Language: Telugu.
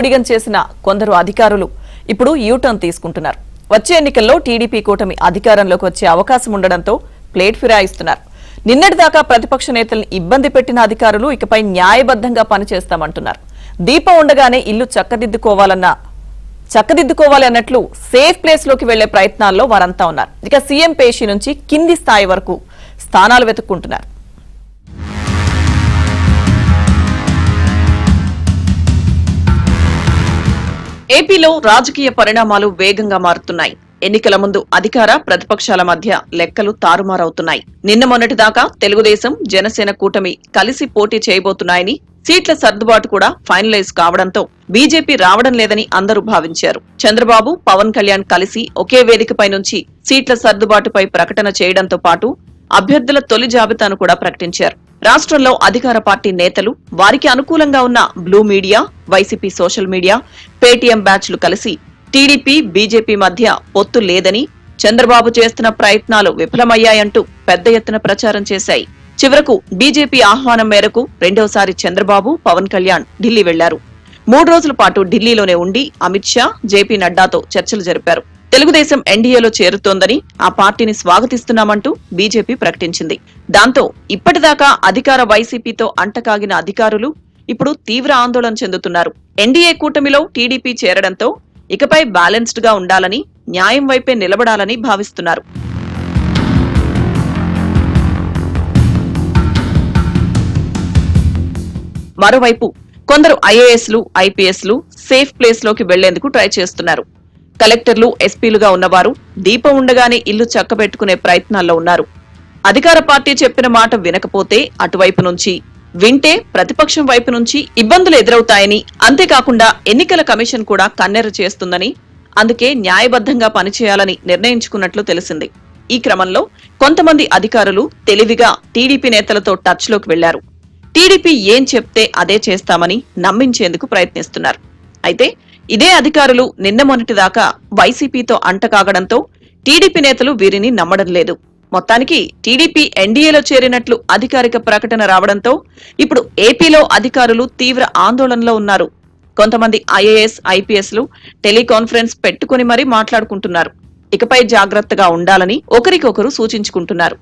అడిగం చేసిన కొందరు అధికారులు ఇప్పుడు యూటర్న్ తీసుకుంటున్నారు. వచ్చే ఎన్నికల్లో టీడీపీ కూటమి అధికారంలోకి వచ్చే అవకాశం ఉండడంతో ప్లేట్ ఫిరాయిస్తున్నారు. నిన్నటిదాకా ప్రతిపక్ష నేతల్ని ఇబ్బంది పెట్టిన అధికారులు ఇకపై న్యాయబద్ధంగా పనిచేస్తామంటున్నారు. దీపం ఉండగానే ఇల్లు చక్కదిద్దుకోవాలి అన్నట్లు సేఫ్ ప్లేస్ లోకి వెళ్లే ప్రయత్నాల్లో వారంతా ఉన్నారు. ఇక సీఎం పేషి నుంచి కింది స్థాయి వరకు స్థానాలు వెతుక్కుంటున్నారు. ఏపీలో రాజకీయ పరిణామాలు వేగంగా మారుతున్నాయి. ఎన్నికల ముందు అధికార ప్రతిపక్షాల మధ్య లెక్కలు తారుమారవుతున్నాయి. నిన్న మొన్నటిదాకా తెలుగుదేశం జనసేన కూటమి కలిసి పోటీ చేయబోతున్నాయని, సీట్ల సర్దుబాటు కూడా ఫైనలైజ్ కావడంతో బీజేపీ రావడం లేదని అందరూ భావించారు. చంద్రబాబు, పవన్ కళ్యాణ్ కలిసి ఒకే వేదికపై నుంచి సీట్ల సర్దుబాటుపై ప్రకటన చేయడంతో పాటు అభ్యర్థుల తొలి జాబితాను కూడా ప్రకటించారు. రాష్ట్రంలో అధికార పార్టీ నేతలు, వారికి అనుకూలంగా ఉన్న blue media, YCP social media, Paytm బ్యాచ్లు కలిసి టీడీపీ, బీజేపీ మధ్య పొత్తు లేదని, చంద్రబాబు చేస్తున్న ప్రయత్నాలు విఫలమయ్యాయంటూ పెద్ద ఎత్తున ప్రచారం చేశాయి. చివరకు బీజేపీ ఆహ్వానం మేరకు రెండోసారి చంద్రబాబు, పవన్ కళ్యాణ్ ఢిల్లీ వెళ్లారు. 3 రోజుల పాటు ఢిల్లీలోనే ఉండి అమిత్ షా, జేపీ నడ్డాతో చర్చలు జరిపారు. తెలుగుదేశం ఎన్డీఏలో చేరుతోందని, ఆ పార్టీని స్వాగతిస్తున్నామంటూ బీజేపీ ప్రకటించింది. దాంతో ఇప్పటిదాకా అధికార వైసీపీతో అంటకాగిన అధికారులు ఇప్పుడు తీవ్ర ఆందోళన చెందుతున్నారు. ఎన్డీఏ కూటమిలో టీడీపీ చేరడంతో ఇకపై బ్యాలెన్స్డ్ గా ఉండాలని, న్యాయం వైపే నిలబడాలని భావిస్తున్నారు. మరోవైపు కొందరు ఐఏఎస్లు, ఐపీఎస్లు సేఫ్ ప్లేస్ లోకి వెళ్లేందుకు ట్రై చేస్తున్నారు. కలెక్టర్లు, ఎస్పీలుగా ఉన్నవారు దీపం ఉండగానే ఇల్లు చక్కబెట్టుకునే ప్రయత్నాల్లో ఉన్నారు. అధికార పార్టీ చెప్పిన మాట వినకపోతే అటువైపు నుంచి, వింటే ప్రతిపక్షం వైపు నుంచి ఇబ్బందులు ఎదురవుతాయని, అంతేకాకుండా ఎన్నికల కమిషన్ కూడా కన్నెర చేస్తుందని, అందుకే న్యాయబద్ధంగా పనిచేయాలని నిర్ణయించుకున్నట్లు తెలిసింది. ఈ క్రమంలో కొంతమంది అధికారులు తెలివిగా టీడీపీ నేతలతో టచ్ లోకి వెళ్లారు. టీడీపీ ఏం చెప్తే అదే చేస్తామని నమ్మించేందుకు ప్రయత్నిస్తున్నారు. అయితే ఇదే అధికారులు నిన్న మొన్నటిదాకా వైసీపీతో అంటకాగడంతో టీడీపీ నేతలు వీరిని నమ్మడం లేదు. మొత్తానికి టీడీపీ ఎన్డీఏలో చేరినట్లు అధికారిక ప్రకటన రావడంతో ఇప్పుడు ఏపీలో అధికారులు తీవ్ర ఆందోళనలో ఉన్నారు. కొంతమంది ఐఏఎస్, ఐపీఎస్లు టెలికాన్ఫరెన్స్ పెట్టుకుని మరీ మాట్లాడుకుంటున్నారు. ఇకపై జాగ్రత్తగా ఉండాలని ఒకరికొకరు సూచించుకుంటున్నారు.